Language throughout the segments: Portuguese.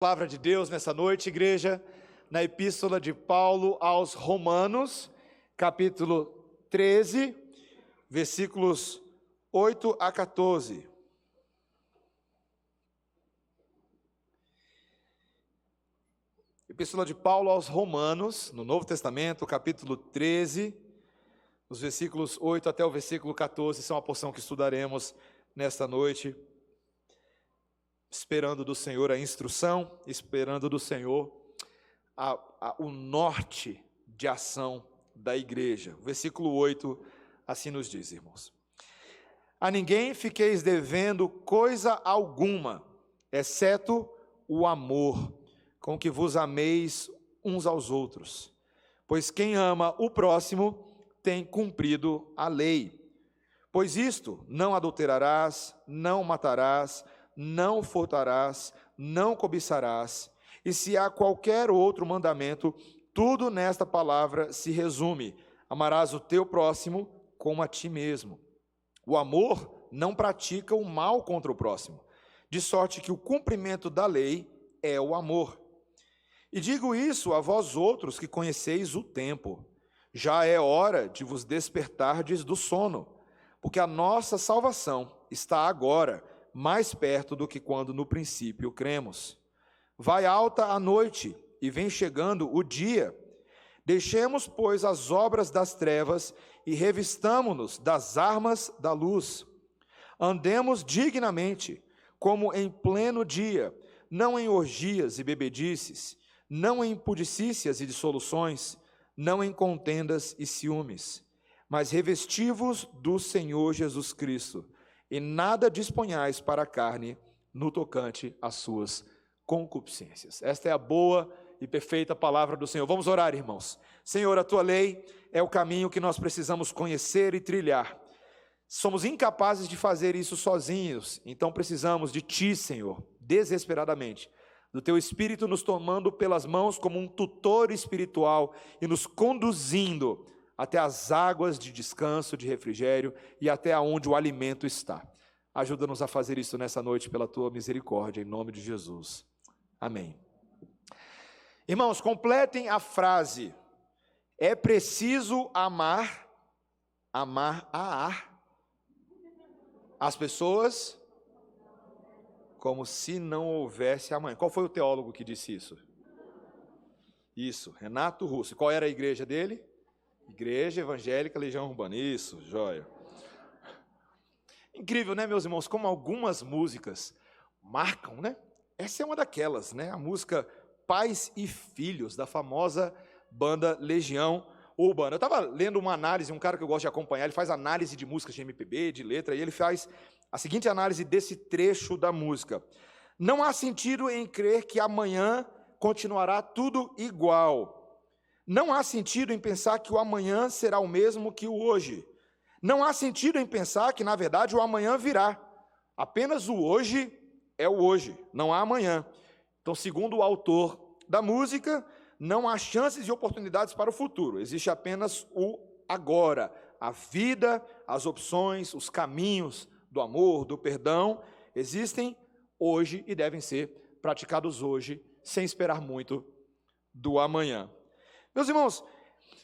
Palavra de Deus nessa noite, igreja, na Epístola de Paulo aos Romanos, capítulo 13, versículos 8 a 14. Epístola de Paulo aos Romanos, no Novo Testamento, capítulo 13, os versículos 8 até o versículo 14, são a porção que estudaremos nesta noite. Esperando do Senhor a instrução, esperando do Senhor o norte de ação da igreja. Versículo 8, assim nos diz, irmãos: A ninguém fiqueis devendo coisa alguma, exceto o amor, com que vos ameis uns aos outros. Pois quem ama o próximo tem cumprido a lei. Pois isto: não adulterarás, não matarás, não furtarás, não cobiçarás, e se há qualquer outro mandamento, tudo nesta palavra se resume: amarás o teu próximo como a ti mesmo. O amor não pratica o mal contra o próximo, de sorte que o cumprimento da lei é o amor. E digo isso a vós outros que conheceis o tempo. Já é hora de vos despertardes do sono, porque a nossa salvação está agora mais perto do que quando no princípio cremos. Vai alta a noite e vem chegando o dia. Deixemos, pois, as obras das trevas e revistamo-nos das armas da luz. Andemos dignamente, como em pleno dia, não em orgias e bebedices, não em pudicícias e dissoluções, não em contendas e ciúmes, mas revesti-vos do Senhor Jesus Cristo, e nada disponhais para a carne no tocante às suas concupiscências. Esta é a boa e perfeita palavra do Senhor. Vamos orar, irmãos. Senhor, a tua lei é o caminho que nós precisamos conhecer e trilhar. Somos incapazes de fazer isso sozinhos, então precisamos de ti, Senhor, desesperadamente, do teu Espírito nos tomando pelas mãos como um tutor espiritual e nos conduzindo até as águas de descanso, de refrigério e até onde o alimento está. Ajuda-nos a fazer isso nessa noite pela tua misericórdia, em nome de Jesus. Amém. Irmãos, completem a frase: é preciso amar as pessoas como se não houvesse amanhã. Qual foi o teólogo que disse isso? Isso, Renato Russo. Qual era a igreja dele? Igreja Evangélica Legião Urbana. Isso, joia. Incrível, né, meus irmãos, como algumas músicas marcam, né? Essa é uma daquelas, né? A música Pais e Filhos, da famosa banda Legião Urbana. Eu estava lendo uma análise, um cara que eu gosto de acompanhar, ele faz análise de músicas de MPB, de letra, e ele faz a seguinte análise desse trecho da música: não há sentido em crer que amanhã continuará tudo igual. Não há sentido em pensar que o amanhã será o mesmo que o hoje. Não há sentido em pensar que, na verdade, o amanhã virá. Apenas o hoje é o hoje, não há amanhã. Então, segundo o autor da música, não há chances e oportunidades para o futuro. Existe apenas o agora. A vida, as opções, os caminhos do amor, do perdão, existem hoje e devem ser praticados hoje, sem esperar muito do amanhã. Meus irmãos,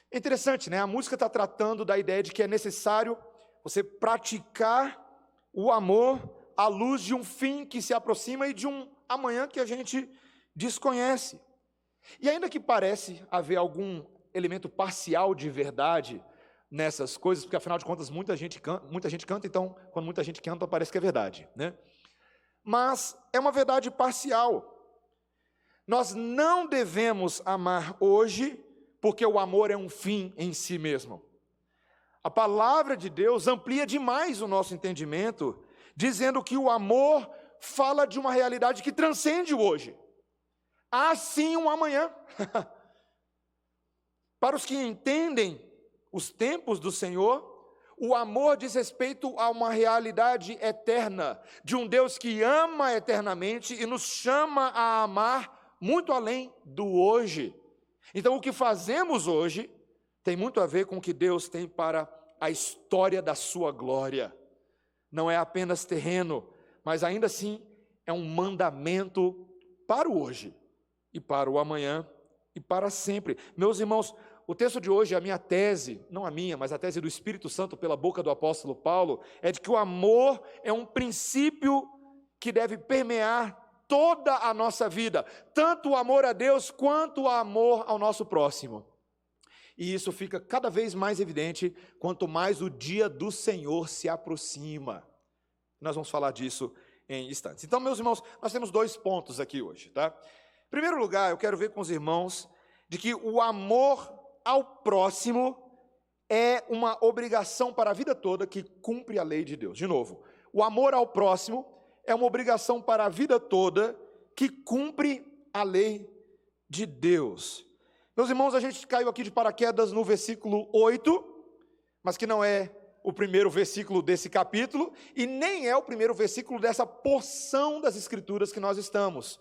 é interessante, né? A música está tratando da ideia de que é necessário você praticar o amor à luz de um fim que se aproxima e de um amanhã que a gente desconhece. E ainda que parece haver algum elemento parcial de verdade nessas coisas, porque afinal de contas muita gente canta, então quando muita gente canta parece que é verdade, né? Mas é uma verdade parcial. Nós não devemos amar hoje, porque o amor é um fim em si mesmo. A palavra de Deus amplia demais o nosso entendimento, dizendo que o amor fala de uma realidade que transcende o hoje. Há sim um amanhã. Para os que entendem os tempos do Senhor, o amor diz respeito a uma realidade eterna, de um Deus que ama eternamente e nos chama a amar muito além do hoje. Então, o que fazemos hoje tem muito a ver com o que Deus tem para a história da sua glória. Não é apenas terreno, mas ainda assim é um mandamento para o hoje, e para o amanhã, e para sempre. Meus irmãos, o texto de hoje, a minha tese, não a minha, mas a tese do Espírito Santo pela boca do apóstolo Paulo, é de que o amor é um princípio que deve permear toda a nossa vida, tanto o amor a Deus quanto o amor ao nosso próximo. E isso fica cada vez mais evidente quanto mais o dia do Senhor se aproxima. Nós vamos falar disso em instantes. Então, meus irmãos, nós temos 2 pontos aqui hoje, tá? Em primeiro lugar, eu quero ver com os irmãos de que o amor ao próximo é uma obrigação para a vida toda que cumpre a lei de Deus. De novo, o amor ao próximo é uma obrigação para a vida toda que cumpre a lei de Deus. Meus irmãos, a gente caiu aqui de paraquedas no versículo 8, mas que não é o primeiro versículo desse capítulo, e nem é o primeiro versículo dessa porção das Escrituras que nós estamos.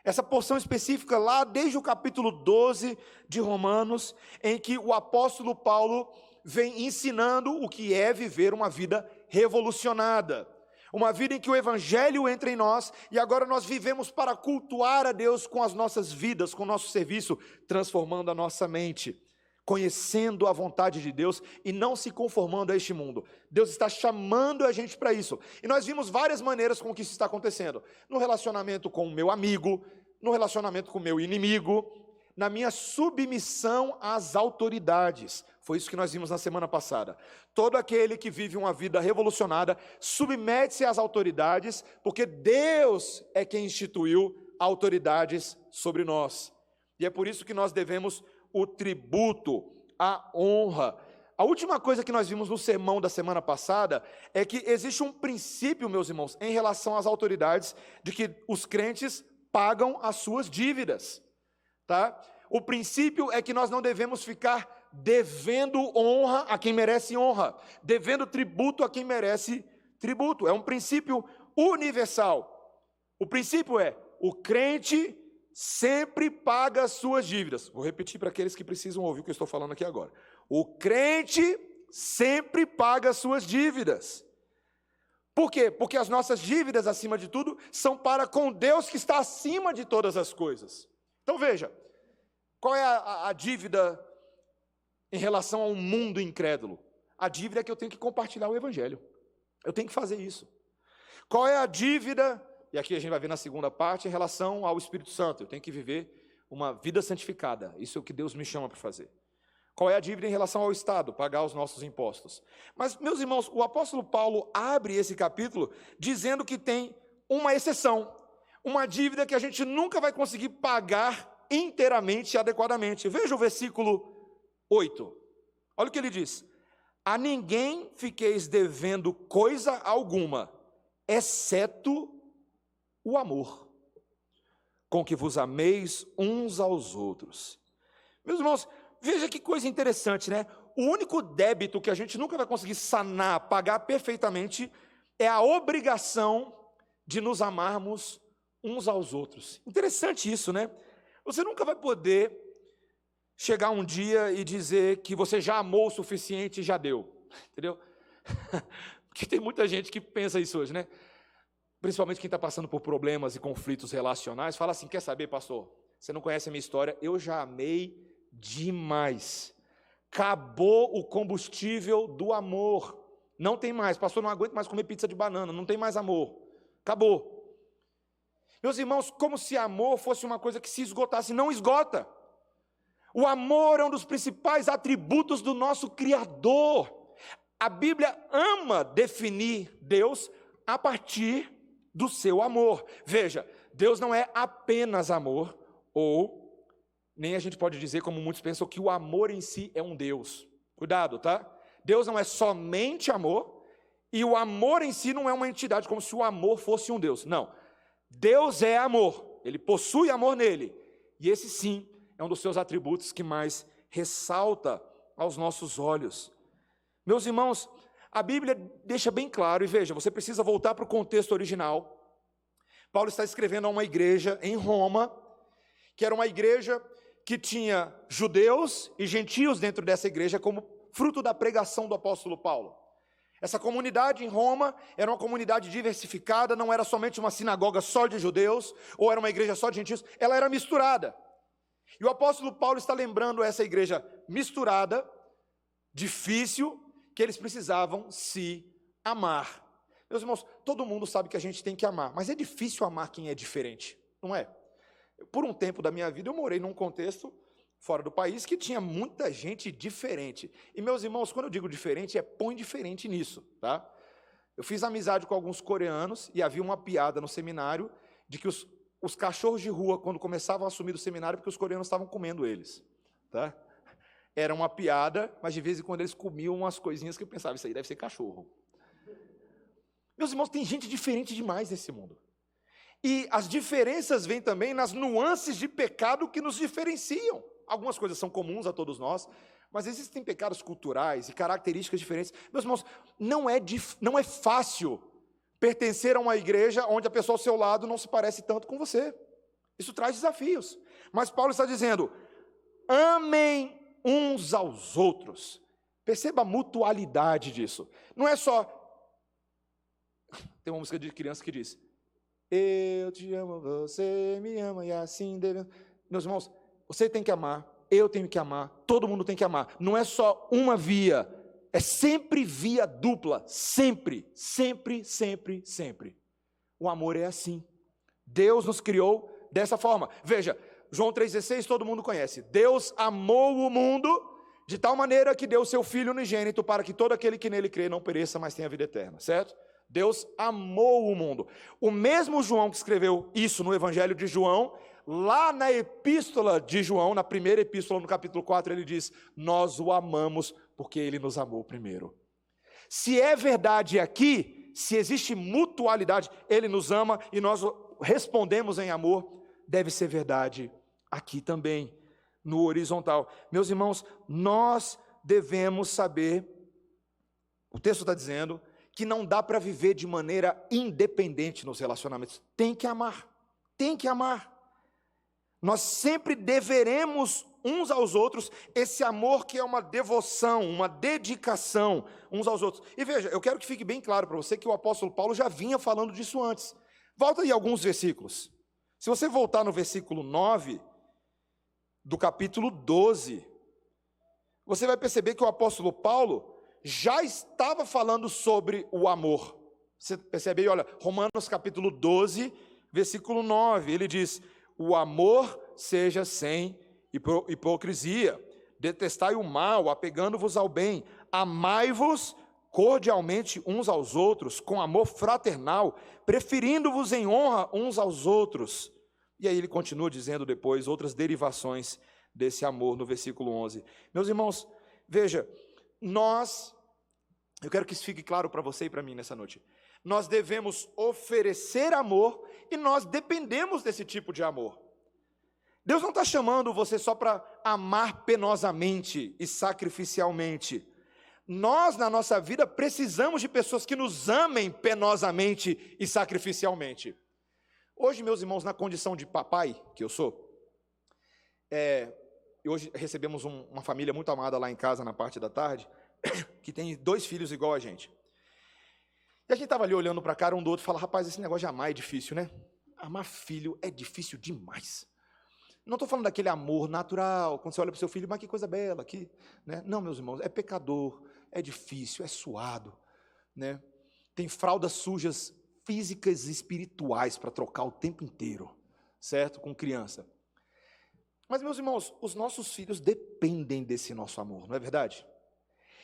Essa porção específica lá desde o capítulo 12 de Romanos, em que o apóstolo Paulo vem ensinando o que é viver uma vida revolucionada. Uma vida em que o Evangelho entra em nós, e agora nós vivemos para cultuar a Deus com as nossas vidas, com o nosso serviço, transformando a nossa mente, conhecendo a vontade de Deus e não se conformando a este mundo. Deus está chamando a gente para isso. E nós vimos várias maneiras com que isso está acontecendo. No relacionamento com o meu amigo, no relacionamento com o meu inimigo, na minha submissão às autoridades. Foi isso que nós vimos na semana passada. Todo aquele que vive uma vida revolucionada submete-se às autoridades, porque Deus é quem instituiu autoridades sobre nós. E é por isso que nós devemos o tributo, a honra. A última coisa que nós vimos no sermão da semana passada é que existe um princípio, meus irmãos, em relação às autoridades, de que os crentes pagam as suas dívidas, tá? O princípio é que nós não devemos ficar devendo honra a quem merece honra, devendo tributo a quem merece tributo. É um princípio universal. O princípio é: o crente sempre paga as suas dívidas. Vou repetir para aqueles que precisam ouvir o que eu estou falando aqui agora. O crente sempre paga as suas dívidas. Por quê? Porque as nossas dívidas, acima de tudo, são para com Deus que está acima de todas as coisas. Então veja, qual é a dívida em relação a um mundo incrédulo? A dívida é que eu tenho que compartilhar o Evangelho. Eu tenho que fazer isso. Qual é a dívida? E aqui a gente vai ver na segunda parte, em relação ao Espírito Santo. Eu tenho que viver uma vida santificada. Isso é o que Deus me chama para fazer. Qual é a dívida em relação ao Estado? Pagar os nossos impostos. Mas, meus irmãos, o apóstolo Paulo abre esse capítulo dizendo que tem uma exceção. Uma dívida que a gente nunca vai conseguir pagar inteiramente e adequadamente. Veja o versículo 8. Olha o que ele diz: a ninguém fiqueis devendo coisa alguma, exceto o amor, com que vos ameis uns aos outros. Meus irmãos, veja que coisa interessante, né? O único débito que a gente nunca vai conseguir sanar, pagar perfeitamente, é a obrigação de nos amarmos uns aos outros. Interessante isso, né? Você nunca vai poder chegar um dia e dizer que você já amou o suficiente e já deu, entendeu? Porque tem muita gente que pensa isso hoje, né? Principalmente quem está passando por problemas e conflitos relacionais, fala assim: quer saber, pastor, você não conhece a minha história, eu já amei demais. Acabou o combustível do amor. Não tem mais, pastor, não aguento mais comer pizza de banana, não tem mais amor. Acabou. Meus irmãos, como se amor fosse uma coisa que se esgotasse. Não esgota. O amor é um dos principais atributos do nosso Criador. A Bíblia ama definir Deus a partir do seu amor. Veja, Deus não é apenas amor, ou nem a gente pode dizer, como muitos pensam, que o amor em si é um Deus. Cuidado, tá? Deus não é somente amor, e o amor em si não é uma entidade, como se o amor fosse um Deus. Não. Deus é amor, Ele possui amor nele, e esse sim é um dos seus atributos que mais ressalta aos nossos olhos. Meus irmãos, a Bíblia deixa bem claro, e veja, você precisa voltar para o contexto original. Paulo está escrevendo a uma igreja em Roma, que era uma igreja que tinha judeus e gentios dentro dessa igreja como fruto da pregação do apóstolo Paulo. Essa comunidade em Roma era uma comunidade diversificada, não era somente uma sinagoga só de judeus, ou era uma igreja só de gentios, ela era misturada. E o apóstolo Paulo está lembrando essa igreja misturada, difícil, que eles precisavam se amar. Meus irmãos, todo mundo sabe que a gente tem que amar, mas é difícil amar quem é diferente, não é? Por um tempo da minha vida eu morei num contexto fora do país que tinha muita gente diferente. E meus irmãos, quando eu digo diferente, põe diferente nisso, tá? Eu fiz amizade com alguns coreanos e havia uma piada no seminário de que os cachorros de rua, quando começavam a assumir do seminário, porque os coreanos estavam comendo eles, tá? Era uma piada, mas de vez em quando eles comiam umas coisinhas que eu pensava, isso aí deve ser cachorro. Meus irmãos, tem gente diferente demais nesse mundo. E as diferenças vêm também nas nuances de pecado que nos diferenciam. Algumas coisas são comuns a todos nós, mas existem pecados culturais e características diferentes. Meus irmãos, não é fácil pertencer a uma igreja onde a pessoa ao seu lado não se parece tanto com você. Isso traz desafios. Mas Paulo está dizendo, amem uns aos outros. Perceba a mutualidade disso. Não é só... Tem uma música de criança que diz, eu te amo, você me ama, e assim devemos... Meus irmãos, você tem que amar, eu tenho que amar, todo mundo tem que amar. Não é só uma via, é sempre via dupla, sempre, sempre, sempre, sempre. O amor é assim. Deus nos criou dessa forma. Veja, João 3,16 todo mundo conhece. Deus amou o mundo de tal maneira que deu seu Filho unigênito para que todo aquele que nele crê não pereça, mas tenha vida eterna, certo? Deus amou o mundo. O mesmo João que escreveu isso no Evangelho de João, lá na epístola de João, na primeira epístola, no capítulo 4, ele diz, nós o amamos porque ele nos amou primeiro. Se é verdade aqui, se existe mutualidade, ele nos ama e nós respondemos em amor, deve ser verdade aqui também, no horizontal. Meus irmãos, nós devemos saber, o texto está dizendo, que não dá para viver de maneira independente nos relacionamentos. Tem que amar, tem que amar. Nós sempre deveremos uns aos outros esse amor que é uma devoção, uma dedicação uns aos outros. E veja, eu quero que fique bem claro para você que o apóstolo Paulo já vinha falando disso antes. Volta aí alguns versículos. Se você voltar no versículo 9 do capítulo 12, você vai perceber que o apóstolo Paulo já estava falando sobre o amor. Você percebe aí, olha, Romanos capítulo 12, versículo 9, ele diz, o amor seja sem hipocrisia, detestai o mal, apegando-vos ao bem, amai-vos cordialmente uns aos outros, com amor fraternal, preferindo-vos em honra uns aos outros. E aí ele continua dizendo depois outras derivações desse amor no versículo 11. Meus irmãos, veja, eu quero que isso fique claro para você e para mim nessa noite. Nós devemos oferecer amor e nós dependemos desse tipo de amor. Deus não está chamando você só para amar penosamente e sacrificialmente. Nós, na nossa vida, precisamos de pessoas que nos amem penosamente e sacrificialmente. Hoje, meus irmãos, na condição de papai, que eu sou, hoje recebemos uma família muito amada lá em casa na parte da tarde, que tem 2 filhos igual a gente. E a gente estava ali olhando para a cara um do outro e falava, rapaz, esse negócio de amar é difícil, né? Amar filho é difícil demais. Não estou falando daquele amor natural, quando você olha para o seu filho, mas que coisa bela aqui, né? Não, meus irmãos, é pecador, é difícil, é suado, né? Tem fraldas sujas físicas e espirituais para trocar o tempo inteiro, certo? Com criança. Mas, meus irmãos, os nossos filhos dependem desse nosso amor, não é verdade?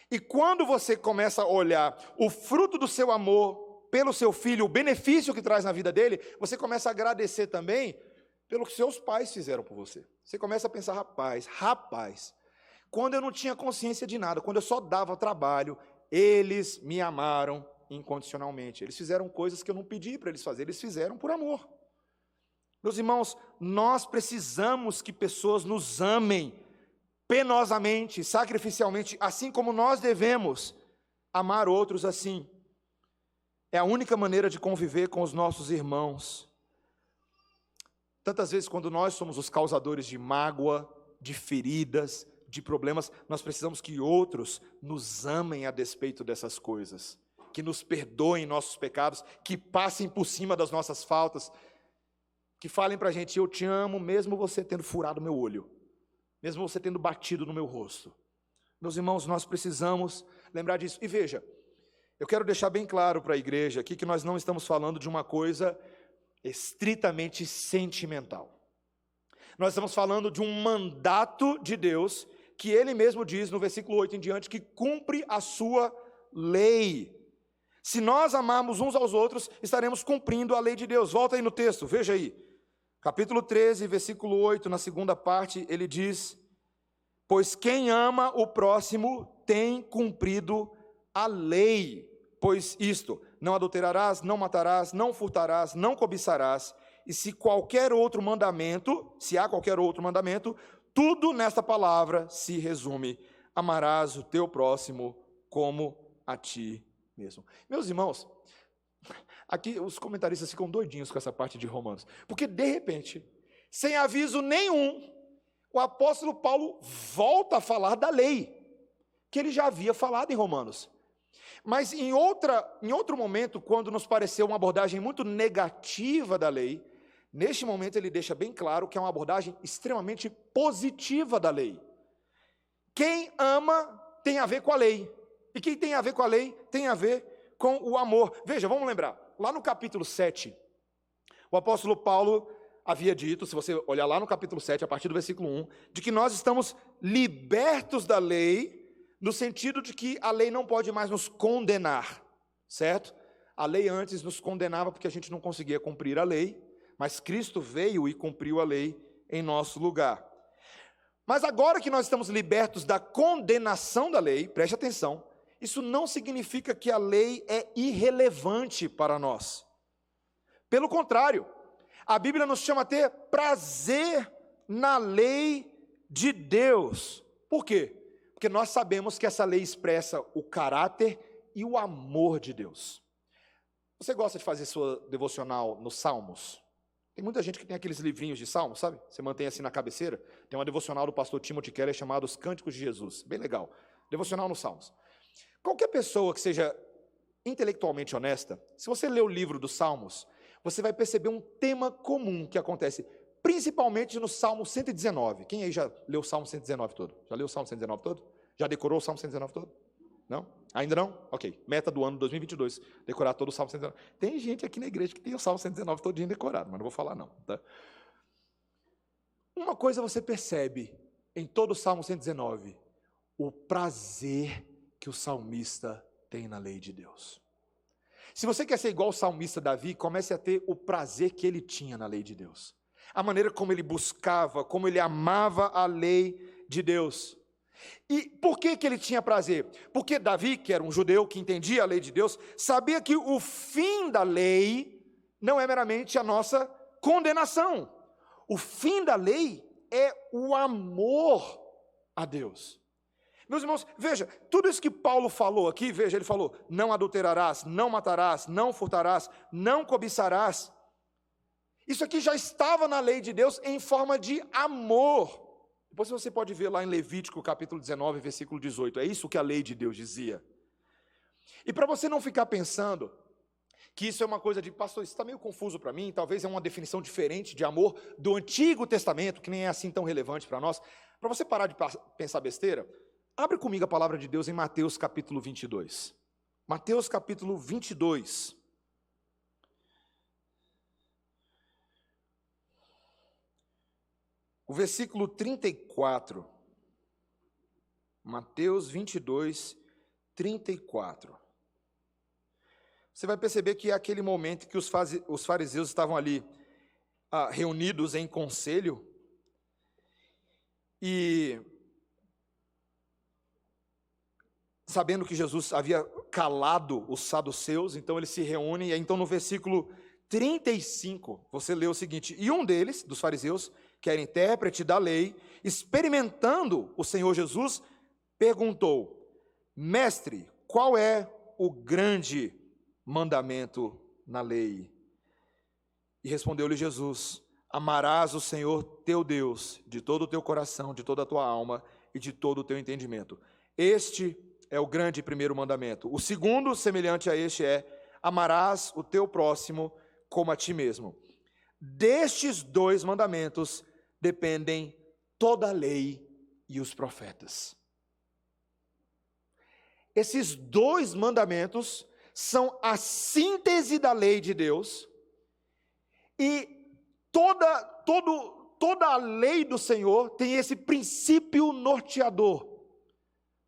E quando você começa a olhar o fruto do seu amor pelo seu filho, o benefício que traz na vida dele, você começa a agradecer também pelo que seus pais fizeram por você. Você começa a pensar, rapaz, quando eu não tinha consciência de nada, quando eu só dava trabalho, eles me amaram incondicionalmente. Eles fizeram coisas que eu não pedi para eles fazerem, eles fizeram por amor. Meus irmãos, nós precisamos que pessoas nos amem penosamente, sacrificialmente, assim como nós devemos amar outros assim. É a única maneira de conviver com os nossos irmãos. Tantas vezes, quando nós somos os causadores de mágoa, de feridas, de problemas, nós precisamos que outros nos amem a despeito dessas coisas. que nos perdoem nossos pecados, que passem por cima das nossas faltas, que falem para a gente: eu te amo, mesmo você tendo furado meu olho, mesmo você tendo batido no meu rosto. Meus irmãos, nós precisamos lembrar disso. E veja, eu quero deixar bem claro para a igreja aqui que nós não estamos falando de uma coisa estritamente sentimental. Nós estamos falando de um mandato de Deus, que Ele mesmo diz no versículo 8 em diante, que cumpre a sua lei. Se nós amarmos uns aos outros, estaremos cumprindo a lei de Deus. Volta aí no texto, veja aí. Capítulo 13, versículo 8, na segunda parte, ele diz: pois quem ama o próximo tem cumprido a lei. Pois isto: não adulterarás, não matarás, não furtarás, não cobiçarás. E se há qualquer outro mandamento, tudo nesta palavra se resume: amarás o teu próximo como a ti mesmo. Meus irmãos, aqui os comentaristas ficam doidinhos com essa parte de Romanos, porque de repente, sem aviso nenhum, o apóstolo Paulo volta a falar da lei, que ele já havia falado em Romanos. Mas em outro momento, quando nos pareceu uma abordagem muito negativa da lei, neste momento ele deixa bem claro que é uma abordagem extremamente positiva da lei. Quem ama tem a ver com a lei. E quem tem a ver com a lei tem a ver com o amor. Veja, vamos lembrar, lá no capítulo 7, o apóstolo Paulo havia dito, se você olhar lá no capítulo 7, a partir do versículo 1, de que nós estamos libertos da lei, no sentido de que a lei não pode mais nos condenar, certo? A lei antes nos condenava porque a gente não conseguia cumprir a lei, mas Cristo veio e cumpriu a lei em nosso lugar. Mas agora que nós estamos libertos da condenação da lei, preste atenção, isso não significa que a lei é irrelevante para nós. Pelo contrário, a Bíblia nos chama a ter prazer na lei de Deus. Por quê? Porque nós sabemos que essa lei expressa o caráter e o amor de Deus. Você gosta de fazer sua devocional nos Salmos? Tem muita gente que tem aqueles livrinhos de Salmos, sabe? Você mantém assim na cabeceira. Tem uma devocional do pastor Timothy Keller chamada Os Cânticos de Jesus. Bem legal. Devocional nos Salmos. Qualquer pessoa que seja intelectualmente honesta, se você ler o livro dos Salmos, você vai perceber um tema comum que acontece, principalmente no Salmo 119. Quem aí já leu o Salmo 119 todo? Já leu o Salmo 119 todo? Já decorou o Salmo 119 todo? Não? Ainda não? Ok. Meta do ano 2022, decorar todo o Salmo 119. Tem gente aqui na igreja que tem o Salmo 119 todinho decorado, mas não vou falar não. Tá? Uma coisa você percebe em todo o Salmo 119, o prazer que o salmista tem na lei de Deus. Se você quer ser igual o salmista Davi, comece a ter o prazer que ele tinha na lei de Deus. A maneira como ele buscava, como ele amava a lei de Deus. E por que ele tinha prazer? Porque Davi, que era um judeu que entendia a lei de Deus, sabia que o fim da lei não é meramente a nossa condenação. O fim da lei é o amor a Deus. Meus irmãos, veja, tudo isso que Paulo falou aqui, veja, ele falou: não adulterarás, não matarás, não furtarás, não cobiçarás. Isso aqui já estava na lei de Deus em forma de amor. Depois você pode ver lá em Levítico capítulo 19, versículo 18, é isso que a lei de Deus dizia. E para você não ficar pensando que isso é uma coisa de, pastor, isso está meio confuso para mim, talvez é uma definição diferente de amor do Antigo Testamento, que nem é assim tão relevante para nós, para você parar de pensar besteira, abre comigo a palavra de Deus em Mateus capítulo 22. Mateus capítulo 22. O versículo 34. Mateus 22, 34. Você vai perceber que é aquele momento que os fariseus estavam ali reunidos em conselho e sabendo que Jesus havia calado os saduceus, então eles se reúnem, e então no versículo 35, você lê o seguinte: e um deles, dos fariseus, que era intérprete da lei, experimentando o Senhor Jesus, perguntou: mestre, qual é o grande mandamento na lei? E respondeu-lhe Jesus: amarás o Senhor teu Deus de todo o teu coração, de toda a tua alma e de todo o teu entendimento. Este é o grande primeiro mandamento. O segundo, semelhante a este, é: amarás o teu próximo como a ti mesmo. Destes dois mandamentos dependem toda a lei e os profetas. Esses dois mandamentos são a síntese da lei de Deus, e toda a lei do Senhor tem esse princípio norteador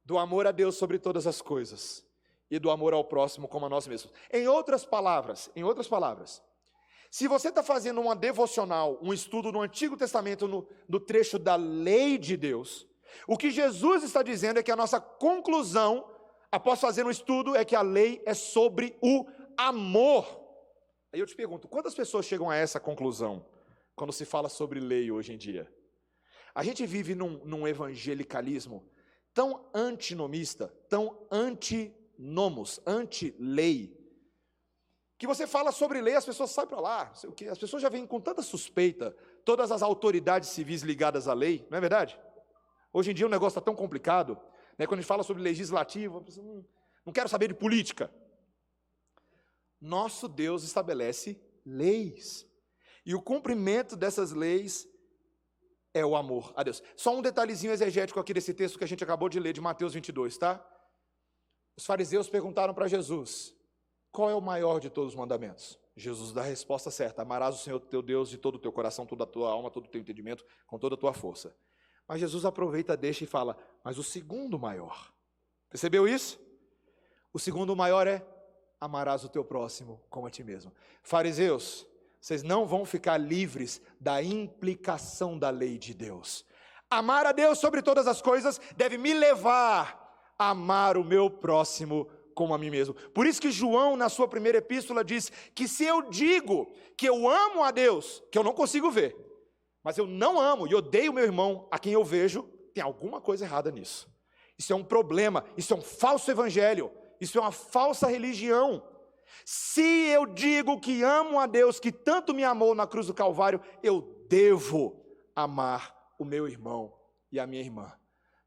do amor a Deus sobre todas as coisas e do amor ao próximo como a nós mesmos. Em outras palavras, se você está fazendo uma devocional, um estudo no Antigo Testamento, no trecho da lei de Deus, o que Jesus está dizendo é que a nossa conclusão, após fazer um estudo, é que a lei é sobre o amor. Aí eu te pergunto, quantas pessoas chegam a essa conclusão quando se fala sobre lei hoje em dia? A gente vive num evangelicalismo tão antinomista, tão antinomos, anti-lei, que você fala sobre lei, as pessoas saem para lá, não sei o quê. As pessoas já vêm com tanta suspeita, todas as autoridades civis ligadas à lei, não é verdade? Hoje em dia o negócio está tão complicado, né? Quando a gente fala sobre legislativo, a pessoa, não quero saber de política. Nosso Deus estabelece leis, e o cumprimento dessas leis é o amor a Deus. Só um detalhezinho exegético aqui desse texto que a gente acabou de ler, de Mateus 22, tá? Os fariseus perguntaram para Jesus: qual é o maior de todos os mandamentos? Jesus dá a resposta certa: amarás o Senhor teu Deus de todo o teu coração, toda a tua alma, todo o teu entendimento, com toda a tua força. Mas Jesus aproveita, deixa e fala: mas o segundo maior. Percebeu isso? O segundo maior é: amarás o teu próximo como a ti mesmo. Fariseus, vocês não vão ficar livres da implicação da lei de Deus. Amar a Deus sobre todas as coisas deve me levar a amar o meu próximo como a mim mesmo. Por isso que João, na sua primeira epístola, diz que se eu digo que eu amo a Deus, que eu não consigo ver, mas eu não amo e odeio meu irmão a quem eu vejo, tem alguma coisa errada nisso. Isso é um problema, isso é um falso evangelho, isso é uma falsa religião. Se eu digo que amo a Deus, que tanto me amou na cruz do Calvário, eu devo amar o meu irmão e a minha irmã.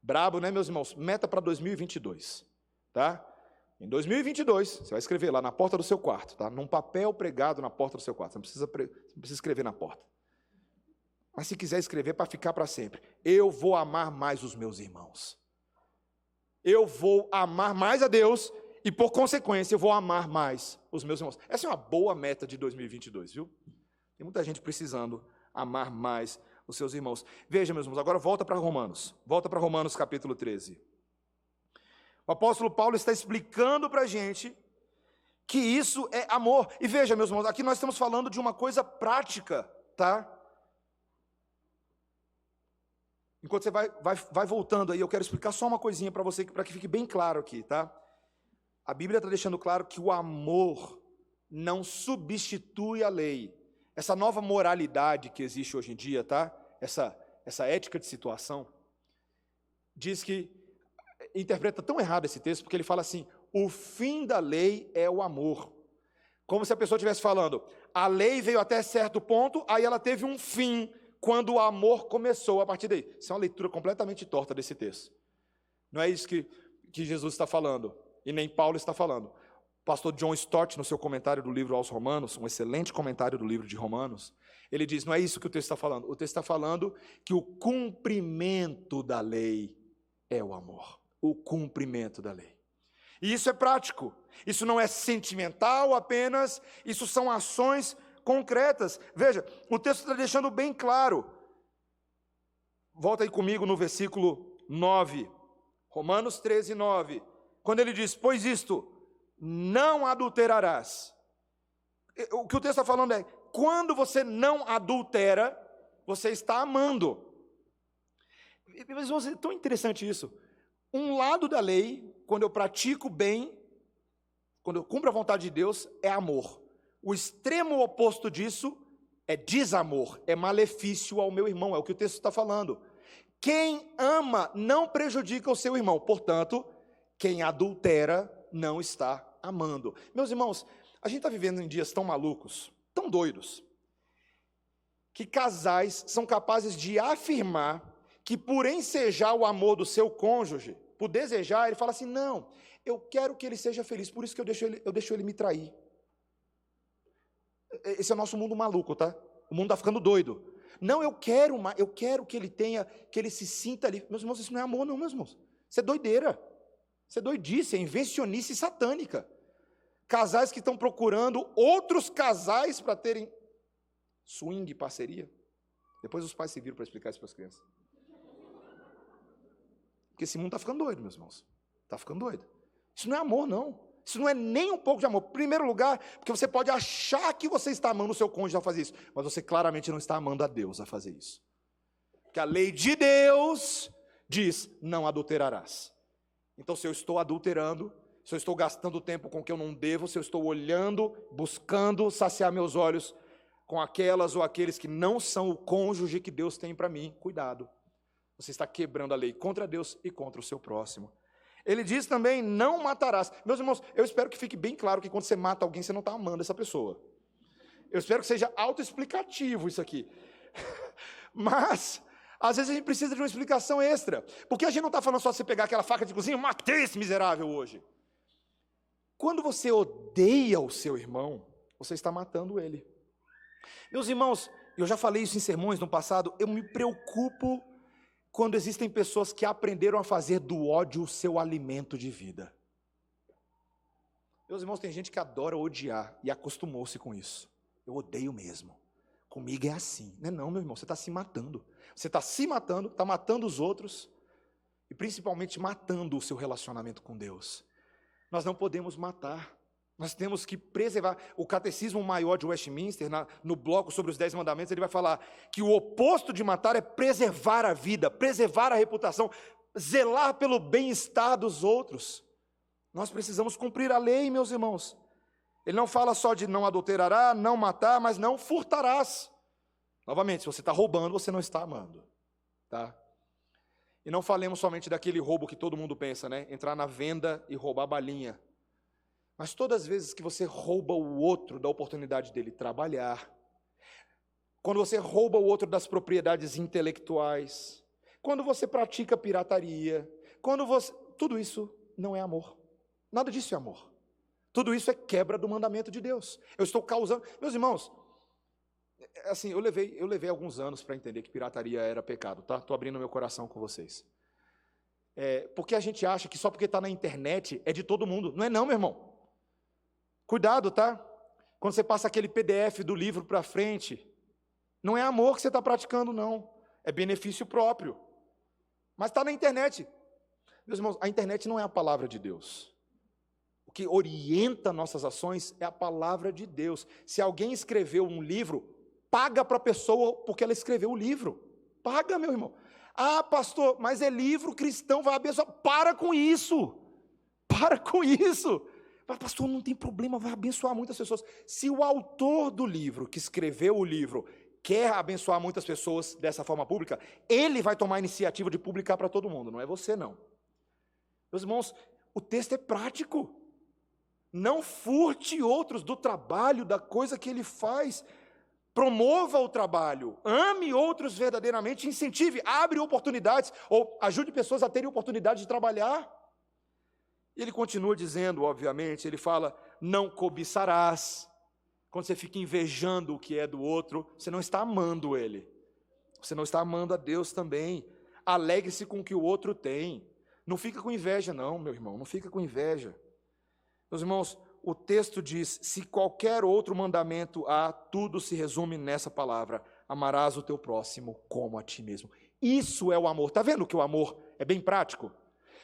Brabo, né, meus irmãos? Meta para 2022, tá? Em 2022, você vai escrever lá na porta do seu quarto, tá? Num papel pregado na porta do seu quarto. Você não precisa escrever na porta. Mas se quiser escrever, para ficar para sempre: eu vou amar mais os meus irmãos. Eu vou amar mais a Deus e, por consequência, eu vou amar mais os meus irmãos. Essa é uma boa meta de 2022, viu? Tem muita gente precisando amar mais os seus irmãos. Veja, meus irmãos, agora volta para Romanos. Volta para Romanos capítulo 13. O apóstolo Paulo está explicando para a gente que isso é amor. E veja, meus irmãos, aqui nós estamos falando de uma coisa prática, tá? Enquanto você vai voltando aí, eu quero explicar só uma coisinha para você, para que fique bem claro aqui, tá? A Bíblia está deixando claro que o amor não substitui a lei. Essa nova moralidade que existe hoje em dia, tá? Essa ética de situação, diz que, interpreta tão errado esse texto, porque ele fala assim: o fim da lei é o amor. Como se a pessoa estivesse falando, a lei veio até certo ponto, aí ela teve um fim, quando o amor começou a partir daí. Isso é uma leitura completamente torta desse texto. Não é isso que Jesus está falando, e nem Paulo está falando. O pastor John Stott, no seu comentário do livro aos Romanos, um excelente comentário do livro de Romanos, ele diz: não é isso que o texto está falando. O texto está falando que o cumprimento da lei é o amor. O cumprimento da lei. E isso é prático. Isso não é sentimental apenas, isso são ações concretas. Veja, o texto está deixando bem claro. Volta aí comigo no versículo 9. Romanos 13, 9. Quando ele diz: pois isto, não adulterarás. O que o texto está falando é: quando você não adultera, você está amando. Mas é tão interessante isso. Um lado da lei, quando eu pratico bem, quando eu cumpro a vontade de Deus, é amor. O extremo oposto disso é desamor, é malefício ao meu irmão, é o que o texto está falando. Quem ama não prejudica o seu irmão, portanto, quem adultera não está amando. Meus irmãos, a gente está vivendo em dias tão malucos, tão doidos, que casais são capazes de afirmar que, por ensejar o amor do seu cônjuge, por desejar, ele fala assim, não, eu quero que ele seja feliz, por isso que eu deixo ele me trair. Esse é o nosso mundo maluco, tá? O mundo está ficando doido. Não, eu quero que ele tenha, que ele se sinta ali. Meus irmãos, isso não é amor não, meus irmãos. Isso é doideira. Isso é doidice, é invencionice satânica. Casais que estão procurando outros casais para terem swing, parceria. Depois os pais se viram para explicar isso para as crianças. Porque esse mundo está ficando doido, meus irmãos. Está ficando doido. Isso não é amor, não. Isso não é nem um pouco de amor. Em primeiro lugar, porque você pode achar que você está amando o seu cônjuge a fazer isso, mas você claramente não está amando a Deus a fazer isso. Porque a lei de Deus diz, não adulterarás. Então, se eu estou adulterando, se eu estou gastando tempo com o que eu não devo, se eu estou olhando, buscando saciar meus olhos com aquelas ou aqueles que não são o cônjuge que Deus tem para mim, cuidado. Você está quebrando a lei contra Deus e contra o seu próximo. Ele diz também, não matarás. Meus irmãos, eu espero que fique bem claro que quando você mata alguém, você não está amando essa pessoa. Eu espero que seja autoexplicativo isso aqui. Mas, às vezes a gente precisa de uma explicação extra. Porque a gente não está falando só de você pegar aquela faca de cozinha e matei esse miserável hoje. Quando você odeia o seu irmão, você está matando ele. Meus irmãos, eu já falei isso em sermões no passado, eu me preocupo quando existem pessoas que aprenderam a fazer do ódio o seu alimento de vida. Meus irmãos, tem gente que adora odiar e acostumou-se com isso. Eu odeio mesmo. Comigo é assim. Não é não, meu irmão, você está se matando. Você está se matando, está matando os outros e principalmente matando o seu relacionamento com Deus. Nós não podemos matar. Nós temos que preservar. O Catecismo Maior de Westminster, no bloco sobre os 10 mandamentos, ele vai falar que o oposto de matar é preservar a vida, preservar a reputação, zelar pelo bem-estar dos outros. Nós precisamos cumprir a lei, meus irmãos. Ele não fala só de não adulterará, não matar, mas não furtarás. Novamente, se você está roubando, você não está amando. Tá? E não falemos somente daquele roubo que todo mundo pensa, né? Entrar na venda e roubar balinha. Mas todas as vezes que você rouba o outro da oportunidade dele trabalhar, quando você rouba o outro das propriedades intelectuais, quando você pratica pirataria, tudo isso não é amor. Nada disso é amor. Tudo isso é quebra do mandamento de Deus. Eu estou causando... Meus irmãos, assim, eu levei alguns anos para entender que pirataria era pecado, tá? Estou abrindo meu coração com vocês. Porque a gente acha que só porque está na internet é de todo mundo. Não é não, meu irmão. Cuidado, tá? Quando você passa aquele PDF do livro para frente, não é amor que você está praticando, não. É benefício próprio. Mas está na internet. Meus irmãos, a internet não é a palavra de Deus. O que orienta nossas ações é a palavra de Deus. Se alguém escreveu um livro, paga para a pessoa porque ela escreveu o livro. Paga, meu irmão. Ah, pastor, mas é livro cristão, vai abençoar. Para com isso. Para com isso. Pastor, não tem problema, vai abençoar muitas pessoas. Se o autor do livro, que escreveu o livro, quer abençoar muitas pessoas dessa forma pública, ele vai tomar a iniciativa de publicar para todo mundo, não é você não. Meus irmãos, o texto é prático. Não furte outros do trabalho, da coisa que ele faz. Promova o trabalho, ame outros verdadeiramente, incentive, abre oportunidades, ou ajude pessoas a terem oportunidade de trabalhar. Ele continua dizendo, obviamente, ele fala, não cobiçarás. Quando você fica invejando o que é do outro, você não está amando ele. Você não está amando a Deus também. Alegre-se com o que o outro tem. Não fica com inveja não, meu irmão, não fica com inveja. Meus irmãos, o texto diz, se qualquer outro mandamento há, tudo se resume nessa palavra, amarás o teu próximo como a ti mesmo. Isso é o amor. Está vendo que o amor é bem prático?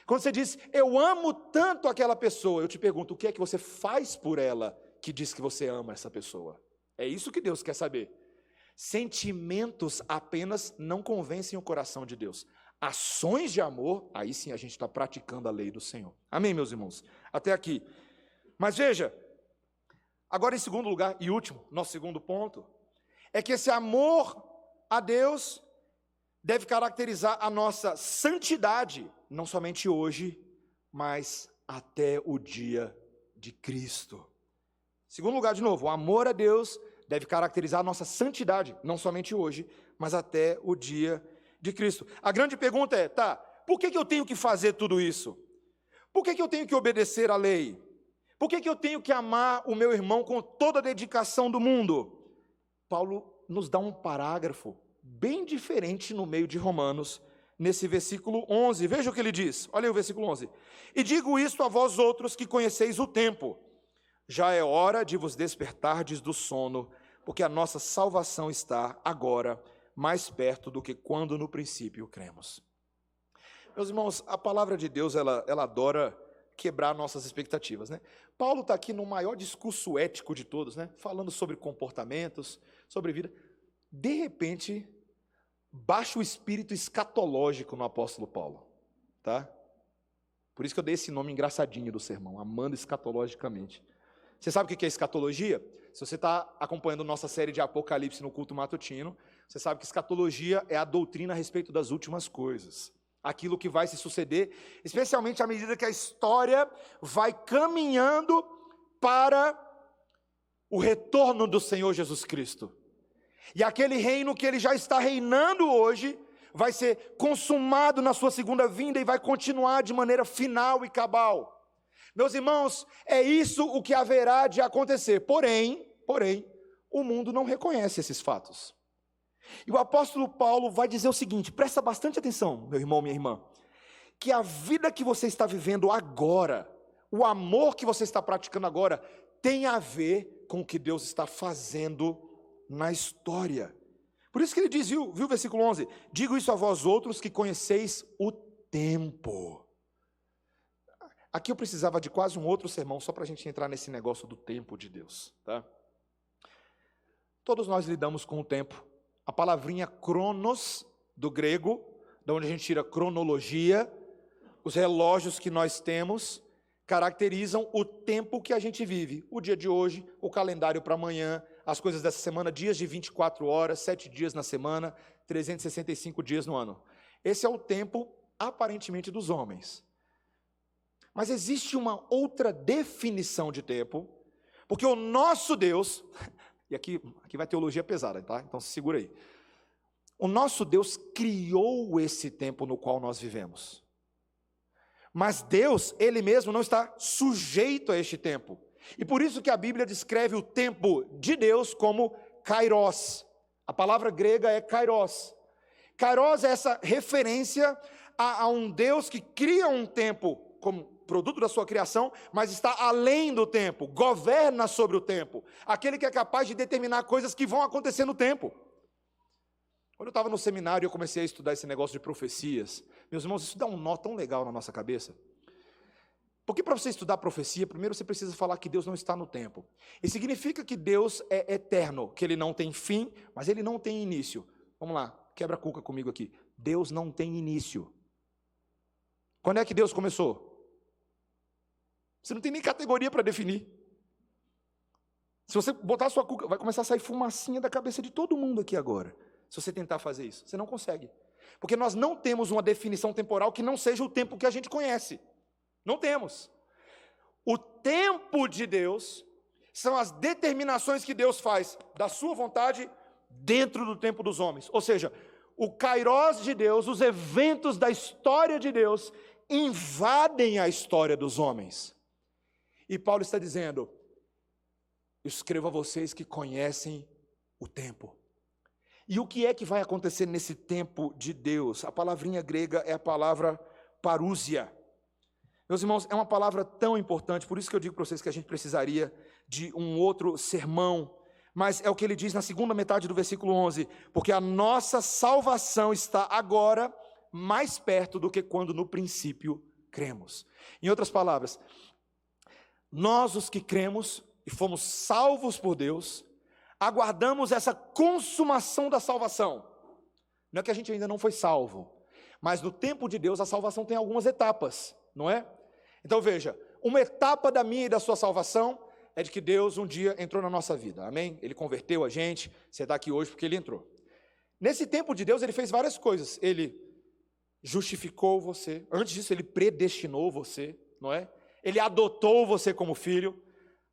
Quando você diz, eu amo tanto aquela pessoa, eu te pergunto, o que é que você faz por ela que diz que você ama essa pessoa? É isso que Deus quer saber. Sentimentos apenas não convencem o coração de Deus. Ações de amor, aí sim a gente está praticando a lei do Senhor. Amém, meus irmãos? Até aqui. Mas veja, agora em segundo lugar e último, nosso segundo ponto, é que esse amor a Deus deve caracterizar a nossa santidade, não somente hoje, mas até o dia de Cristo. Segundo lugar, de novo, o amor a Deus deve caracterizar a nossa santidade, não somente hoje, mas até o dia de Cristo. A grande pergunta é, por que eu tenho que fazer tudo isso? Por que eu tenho que obedecer à lei? Por que eu tenho que amar o meu irmão com toda a dedicação do mundo? Paulo nos dá um parágrafo bem diferente no meio de Romanos, nesse versículo 11. Veja o que ele diz, olha aí o versículo 11. E digo isto a vós outros que conheceis o tempo, já é hora de vos despertardes do sono, porque a nossa salvação está agora mais perto do que quando no princípio cremos. Meus irmãos, a palavra de Deus, ela adora quebrar nossas expectativas, né? Paulo está aqui no maior discurso ético de todos, né? Falando sobre comportamentos, sobre vida. De repente, baixa o espírito escatológico no apóstolo Paulo, tá? Por isso que eu dei esse nome engraçadinho do sermão, amando escatologicamente. Você sabe o que é escatologia? Se você está acompanhando nossa série de Apocalipse no culto matutino, você sabe que escatologia é a doutrina a respeito das últimas coisas. Aquilo que vai se suceder, especialmente à medida que a história vai caminhando para o retorno do Senhor Jesus Cristo. E aquele reino que ele já está reinando hoje, vai ser consumado na sua segunda vinda e vai continuar de maneira final e cabal. Meus irmãos, é isso o que haverá de acontecer. Porém, o mundo não reconhece esses fatos. E o apóstolo Paulo vai dizer o seguinte, presta bastante atenção, meu irmão, minha irmã, que a vida que você está vivendo agora, o amor que você está praticando agora, tem a ver com o que Deus está fazendo na história. Por isso que ele diz, viu o versículo 11, digo isso a vós outros que conheceis o tempo. Aqui eu precisava de quase um outro sermão, só para a gente entrar nesse negócio do tempo de Deus, tá? Todos nós lidamos com o tempo. A palavrinha cronos, do grego, da onde a gente tira cronologia, os relógios que nós temos, caracterizam o tempo que a gente vive. O dia de hoje, o calendário para amanhã, as coisas dessa semana, dias de 24 horas, 7 dias na semana, 365 dias no ano. Esse é o tempo, aparentemente, dos homens. Mas existe uma outra definição de tempo, porque o nosso Deus... E aqui vai teologia pesada, tá? Então se segura aí. O nosso Deus criou esse tempo no qual nós vivemos. Mas Deus, Ele mesmo não está sujeito a este tempo. E por isso que a Bíblia descreve o tempo de Deus como kairos. A palavra grega é kairos. Kairos é essa referência a um Deus que cria um tempo como produto da sua criação, mas está além do tempo, governa sobre o tempo, aquele que é capaz de determinar coisas que vão acontecer no tempo. Quando eu estava no seminário e eu comecei a estudar esse negócio de profecias, meus irmãos, isso dá um nó tão legal na nossa cabeça, porque para você estudar profecia, primeiro você precisa falar que Deus não está no tempo, e significa que Deus é eterno, que Ele não tem fim, mas Ele não tem início. Vamos lá, quebra a cuca comigo aqui. Deus não tem início. Quando é que Deus começou? Você não tem nem categoria para definir. Se você botar a sua cuca, vai começar a sair fumacinha da cabeça de todo mundo aqui agora. Se você tentar fazer isso, você não consegue. Porque nós não temos uma definição temporal que não seja o tempo que a gente conhece. Não temos. O tempo de Deus são as determinações que Deus faz da sua vontade dentro do tempo dos homens. Ou seja, o kairos de Deus, os eventos da história de Deus, invadem a história dos homens. E Paulo está dizendo, eu escrevo a vocês que conhecem o tempo. E o que é que vai acontecer nesse tempo de Deus? A palavrinha grega é a palavra parúzia. Meus irmãos, é uma palavra tão importante, por isso que eu digo para vocês que a gente precisaria de um outro sermão, mas é o que ele diz na segunda metade do versículo 11, porque a nossa salvação está agora mais perto do que quando no princípio cremos. Em outras palavras, nós os que cremos e fomos salvos por Deus, aguardamos essa consumação da salvação. Não é que a gente ainda não foi salvo, mas no tempo de Deus a salvação tem algumas etapas, não é? Então veja, uma etapa da minha e da sua salvação é de que Deus um dia entrou na nossa vida, amém? Ele converteu a gente, você está aqui hoje porque Ele entrou. Nesse tempo de Deus Ele fez várias coisas, Ele justificou você, antes disso Ele predestinou você, não é? Ele adotou você como filho.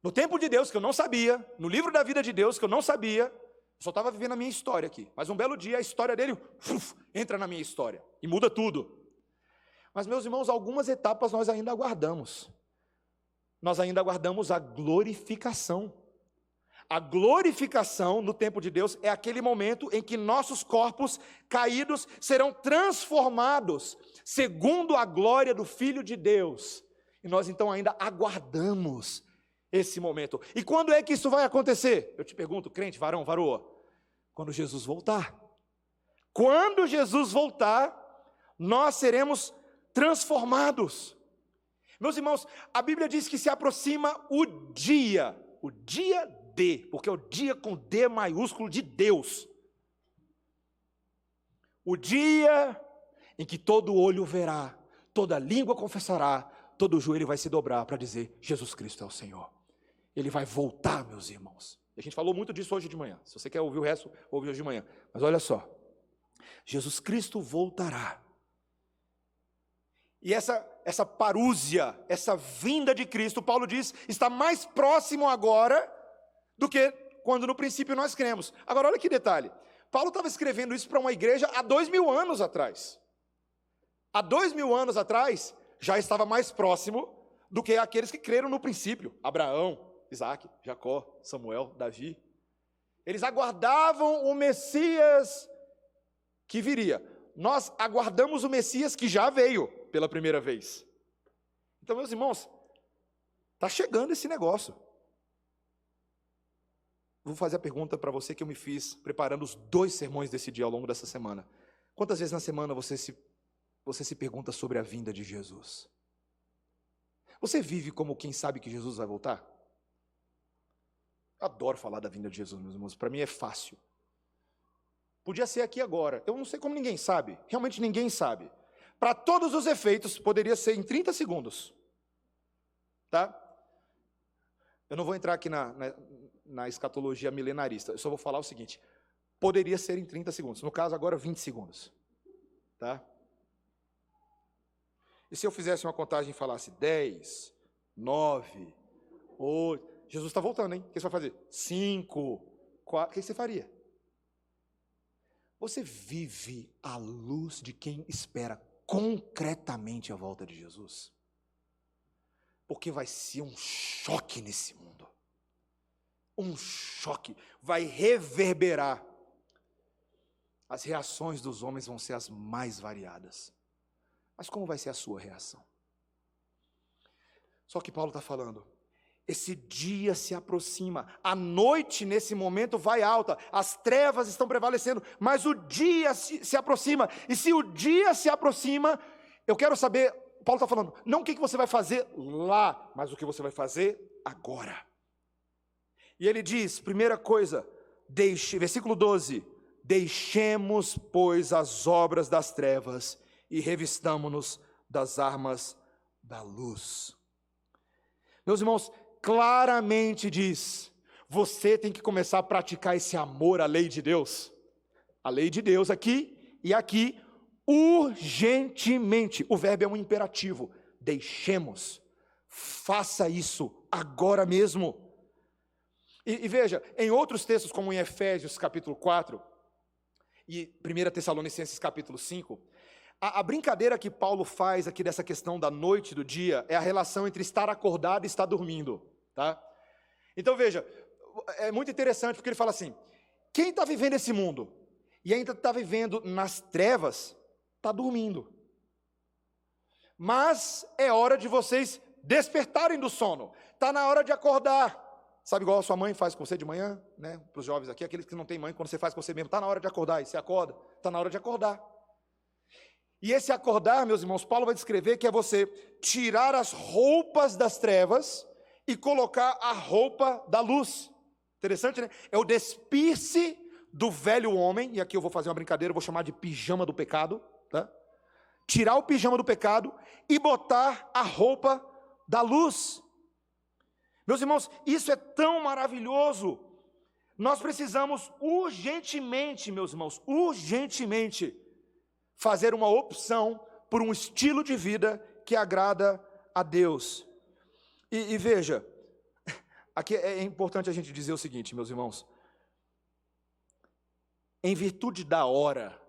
No tempo de Deus, que eu não sabia, no livro da vida de Deus, que eu não sabia, eu só estava vivendo a minha história aqui. Mas um belo dia, a história dele entra na minha história e muda tudo. Mas, meus irmãos, algumas etapas nós ainda aguardamos. Nós ainda aguardamos a glorificação. A glorificação no tempo de Deus é aquele momento em que nossos corpos caídos serão transformados segundo a glória do Filho de Deus. E nós então ainda aguardamos esse momento. E quando é que isso vai acontecer? Eu te pergunto, crente, varão, varoa, quando Jesus voltar. Quando Jesus voltar, nós seremos transformados. Meus irmãos, a Bíblia diz que se aproxima o dia D, porque é o dia com D maiúsculo de Deus. O dia em que todo olho verá, toda língua confessará, todo joelho vai se dobrar para dizer, Jesus Cristo é o Senhor. Ele vai voltar, meus irmãos. A gente falou muito disso hoje de manhã. Se você quer ouvir o resto, ouve hoje de manhã. Mas olha só, Jesus Cristo voltará. E essa parúzia, essa vinda de Cristo, Paulo diz, está mais próximo agora do que quando no princípio nós cremos. Agora olha que detalhe, Paulo estava escrevendo isso para uma igreja há 2000 anos atrás. Há 2000 anos atrás, já estava mais próximo do que aqueles que creram no princípio. Abraão, Isaac, Jacó, Samuel, Davi. Eles aguardavam o Messias que viria. Nós aguardamos o Messias que já veio pela primeira vez. Então, meus irmãos, está chegando esse negócio. Vou fazer a pergunta para você que eu me fiz preparando os 2 sermões desse dia ao longo dessa semana. Quantas vezes na semana você se pergunta sobre a vinda de Jesus? Você vive como quem sabe que Jesus vai voltar? Adoro falar da vinda de Jesus, meus irmãos. Para mim é fácil. Podia ser aqui agora. Eu não sei como ninguém sabe. Realmente ninguém sabe. Para todos os efeitos, poderia ser em 30 segundos. Tá? Eu não vou entrar aqui na escatologia milenarista. Eu só vou falar o seguinte. Poderia ser em 30 segundos. No caso, agora 20 segundos. Tá? E se eu fizesse uma contagem e falasse 10, 9, 8... Jesus está voltando, hein? O que você vai fazer? 5, 4... O que você faria? Você vive à luz de quem espera concretamente a volta de Jesus? Porque vai ser um choque nesse mundo. Um choque. Vai reverberar. As reações dos homens vão ser as mais variadas. Mas como vai ser a sua reação? Só que Paulo está falando, esse dia se aproxima, a noite nesse momento vai alta, as trevas estão prevalecendo, mas o dia se aproxima, e se o dia se aproxima, eu quero saber, Paulo está falando, não o que você vai fazer lá, mas o que você vai fazer agora. E ele diz, primeira coisa, versículo 12, deixemos, pois, as obras das trevas, e revistamo-nos das armas da luz. Meus irmãos, claramente diz, você tem que começar a praticar esse amor à lei de Deus. A lei de Deus aqui e aqui, urgentemente. O verbo é um imperativo. Deixemos. Faça isso agora mesmo. E veja, em outros textos, como em Efésios capítulo 4 e 1 Tessalonicenses capítulo 5, a brincadeira que Paulo faz aqui dessa questão da noite e do dia é a relação entre estar acordado e estar dormindo, tá? Então veja, é muito interessante porque ele fala assim, quem está vivendo esse mundo e ainda está vivendo nas trevas, está dormindo. Mas é hora de vocês despertarem do sono, está na hora de acordar. Sabe igual a sua mãe faz com você de manhã, né? Para os jovens aqui, aqueles que não têm mãe, quando você faz com você mesmo, está na hora de acordar, e você acorda, está na hora de acordar. E esse acordar, meus irmãos, Paulo vai descrever que é você tirar as roupas das trevas e colocar a roupa da luz. Interessante, né? É o despir-se do velho homem, e aqui eu vou fazer uma brincadeira, eu vou chamar de pijama do pecado, tá? Tirar o pijama do pecado e botar a roupa da luz. Meus irmãos, isso é tão maravilhoso. Nós precisamos urgentemente, meus irmãos, urgentemente, fazer uma opção por um estilo de vida que agrada a Deus. E veja, aqui é importante a gente dizer o seguinte, meus irmãos. Em virtude da hora,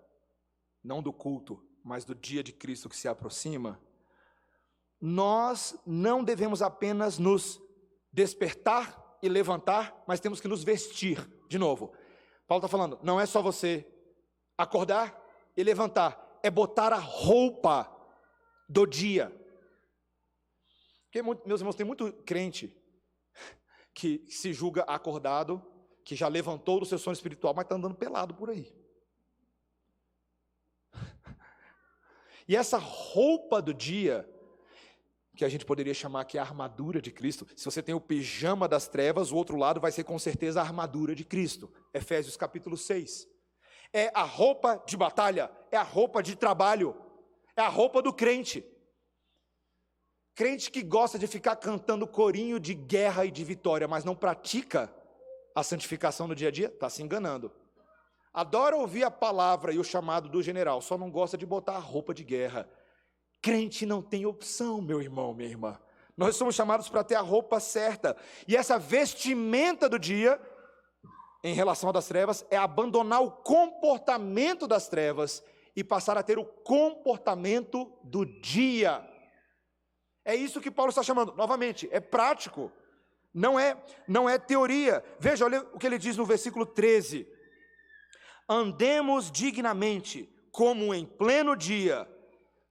não do culto, mas do dia de Cristo que se aproxima, nós não devemos apenas nos despertar e levantar, mas temos que nos vestir. De novo, Paulo está falando, não é só você acordar e levantar, é botar a roupa do dia. Porque, meus irmãos, tem muito crente que se julga acordado, que já levantou do seu sono espiritual, mas está andando pelado por aí. E essa roupa do dia, que a gente poderia chamar que é a armadura de Cristo, se você tem o pijama das trevas, o outro lado vai ser com certeza a armadura de Cristo. Efésios capítulo 6. É a roupa de batalha, é a roupa de trabalho, é a roupa do crente. Crente que gosta de ficar cantando corinho de guerra e de vitória, mas não pratica a santificação no dia a dia, está se enganando. Adora ouvir a palavra e o chamado do general, só não gosta de botar a roupa de guerra. Crente não tem opção, meu irmão, minha irmã. Nós somos chamados para ter a roupa certa. E essa vestimenta do dia, em relação das trevas, é abandonar o comportamento das trevas e passar a ter o comportamento do dia. É isso que Paulo está chamando. Novamente, é prático. Não é teoria. Veja, olha o que ele diz no versículo 13. Andemos dignamente, como em pleno dia,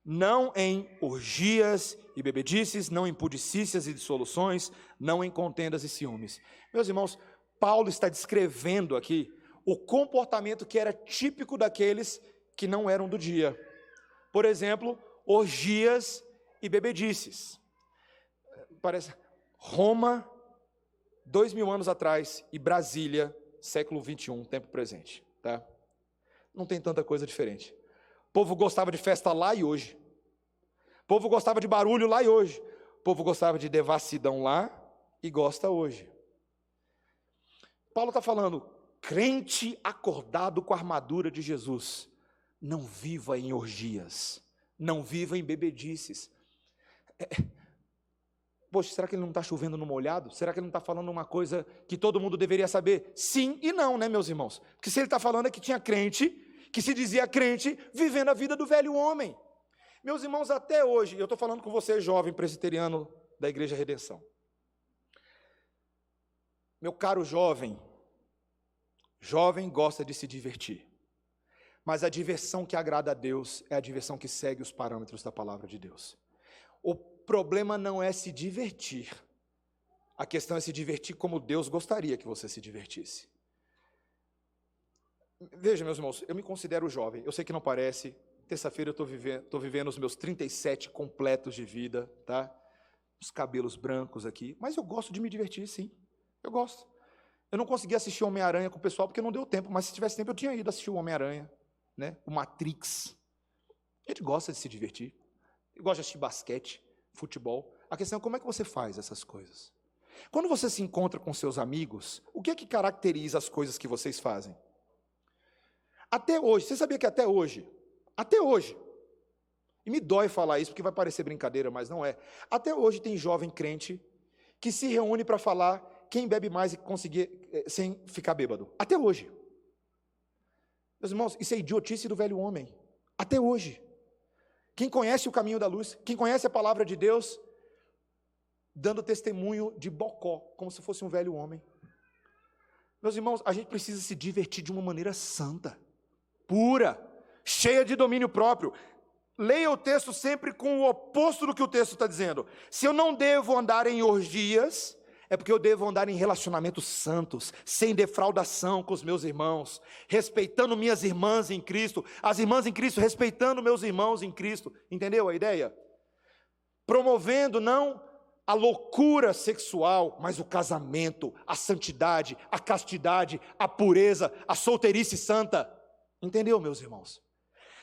não em orgias e bebedices, não em pudicícias e dissoluções, não em contendas e ciúmes. Meus irmãos, Paulo está descrevendo aqui o comportamento que era típico daqueles que não eram do dia. Por exemplo, orgias e bebedices. Parece Roma, 2000 anos atrás, e Brasília, século 21, tempo presente. Tá? Não tem tanta coisa diferente. O povo gostava de festa lá e hoje. O povo gostava de barulho lá e hoje. O povo gostava de devassidão lá e gosta hoje. Paulo está falando, crente acordado com a armadura de Jesus, não viva em orgias, não viva em bebedices. Poxa, será que ele não está chovendo no molhado? Será que ele não está falando uma coisa que todo mundo deveria saber? Sim e não, né, meus irmãos? Porque se ele está falando é que tinha crente, que se dizia crente, vivendo a vida do velho homem. Meus irmãos, até hoje, eu estou falando com você, jovem presbiteriano da Igreja Redenção. Meu caro jovem gosta de se divertir. Mas a diversão que agrada a Deus é a diversão que segue os parâmetros da palavra de Deus. O problema não é se divertir. A questão é se divertir como Deus gostaria que você se divertisse. Veja, meus irmãos, eu me considero jovem. Eu sei que não parece. Terça-feira eu estou vivendo os meus 37 completos de vida, tá? Os cabelos brancos aqui. Mas eu gosto de me divertir, sim. Eu gosto. Eu não consegui assistir Homem-Aranha com o pessoal porque não deu tempo. Mas se tivesse tempo eu tinha ido assistir o Homem-Aranha, né? O Matrix. A gente gosta de se divertir. Eu gosto de assistir basquete, futebol. A questão é como é que você faz essas coisas. Quando você se encontra com seus amigos, o que é que caracteriza as coisas que vocês fazem? Até hoje, você sabia que até hoje, e me dói falar isso porque vai parecer brincadeira, mas não é. Até hoje tem jovem crente que se reúne para falar quem bebe mais e conseguir sem ficar bêbado. Até hoje. Meus irmãos, isso é idiotice do velho homem. Até hoje. Quem conhece o caminho da luz, quem conhece a palavra de Deus, dando testemunho de bocó, como se fosse um velho homem. Meus irmãos, a gente precisa se divertir de uma maneira santa, pura, cheia de domínio próprio. Leia o texto sempre com o oposto do que o texto está dizendo. Se eu não devo andar em orgias, é porque eu devo andar em relacionamentos santos, sem defraudação com os meus irmãos, respeitando minhas irmãs em Cristo, as irmãs em Cristo respeitando meus irmãos em Cristo. Entendeu a ideia? Promovendo não a loucura sexual, mas o casamento, a santidade, a castidade, a pureza, a solteirice santa. Entendeu, meus irmãos?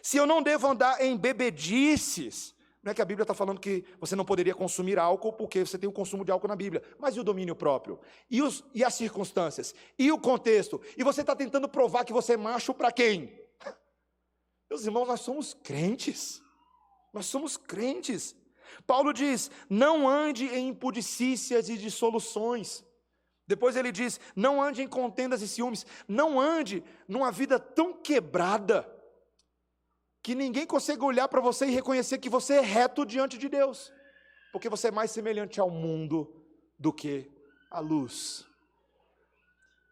Se eu não devo andar em bebedices, não é que a Bíblia está falando que você não poderia consumir álcool porque você tem o consumo de álcool na Bíblia, mas e o domínio próprio? E as circunstâncias? E o contexto? E você está tentando provar que você é macho para quem? Meus irmãos, nós somos crentes. Nós somos crentes. Paulo diz, não ande em impudicícias e dissoluções. Depois ele diz, não ande em contendas e ciúmes. Não ande numa vida tão quebrada. que ninguém consiga olhar para você e reconhecer que você é reto diante de Deus, porque você é mais semelhante ao mundo do que à luz.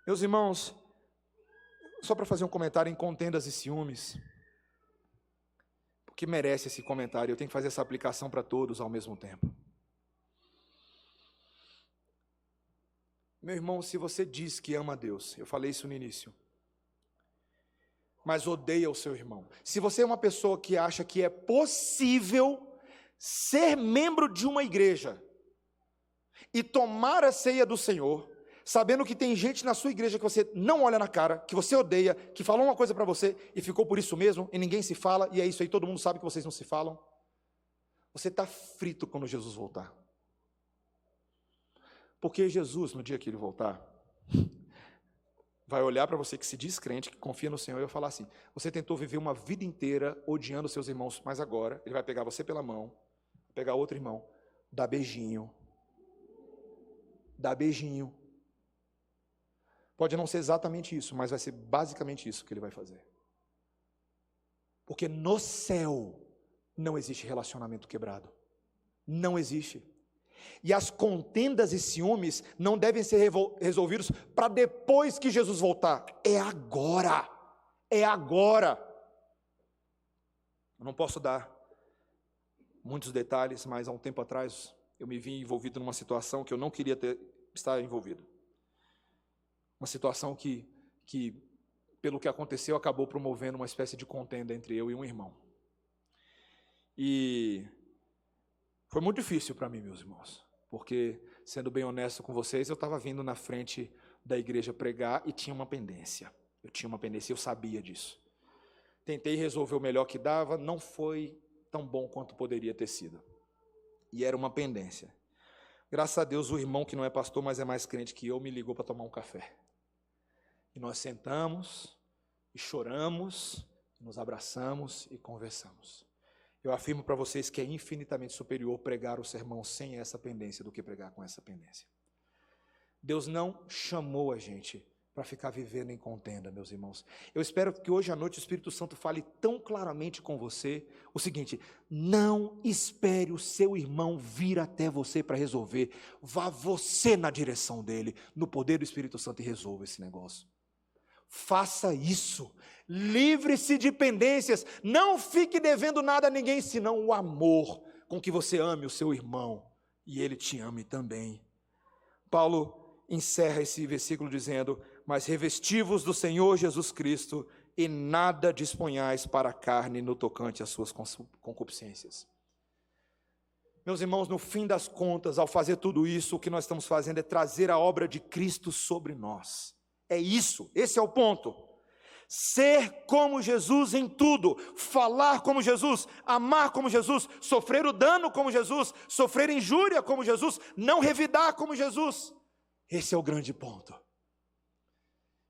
Meus irmãos, só para fazer um comentário em contendas e ciúmes, porque merece esse comentário, eu tenho que fazer essa aplicação para todos ao mesmo tempo. Meu irmão, se você diz que ama a Deus, eu falei isso no início, mas odeia o seu irmão, se você é uma pessoa que acha que é possível ser membro de uma igreja e tomar a ceia do Senhor, sabendo que tem gente na sua igreja que você não olha na cara, que você odeia, que falou uma coisa para você e ficou por isso mesmo, e ninguém se fala, e é isso aí, todo mundo sabe que vocês não se falam, você está frito quando Jesus voltar. Porque Jesus, no dia que ele voltar, vai olhar para você que se diz crente, que confia no Senhor, e vai falar assim: você tentou viver uma vida inteira odiando seus irmãos, mas agora ele vai pegar você pela mão, pegar outro irmão, dar beijinho. Pode não ser exatamente isso, mas vai ser basicamente isso que ele vai fazer. Porque no céu não existe relacionamento quebrado. Não existe. E as contendas e ciúmes não devem ser resolvidos para depois que Jesus voltar. É agora. É agora. Eu não posso dar muitos detalhes, mas há um tempo atrás eu me vi envolvido numa situação que eu não queria estar envolvido. Uma situação que, pelo que aconteceu, acabou promovendo uma espécie de contenda entre eu e um irmão. E foi muito difícil para mim, meus irmãos, porque, sendo bem honesto com vocês, eu estava vindo na frente da igreja pregar e tinha uma pendência. Eu sabia disso. Tentei resolver o melhor que dava, não foi tão bom quanto poderia ter sido. E era uma pendência. Graças a Deus, o irmão que não é pastor, mas é mais crente que eu, me ligou para tomar um café. E nós sentamos, e choramos, nos abraçamos e conversamos. Eu afirmo para vocês que é infinitamente superior pregar o sermão sem essa pendência do que pregar com essa pendência. Deus não chamou a gente para ficar vivendo em contenda, meus irmãos. Eu espero que hoje à noite o Espírito Santo fale tão claramente com você o seguinte: não espere o seu irmão vir até você para resolver. Vá você na direção dele, no poder do Espírito Santo, e resolva esse negócio. Faça isso. Livre-se de pendências. Não fique devendo nada a ninguém, senão o amor com que você ame o seu irmão e ele te ame também. Paulo encerra esse versículo dizendo: mas revesti-vos do Senhor Jesus Cristo e nada disponhais para a carne no tocante às suas concupiscências. Meus irmãos, no fim das contas, ao fazer tudo isso, o que nós estamos fazendo é trazer a obra de Cristo sobre nós. É isso, esse é o ponto. Ser como Jesus em tudo, falar como Jesus, amar como Jesus, sofrer o dano como Jesus, sofrer injúria como Jesus, não revidar como Jesus. Esse é o grande ponto.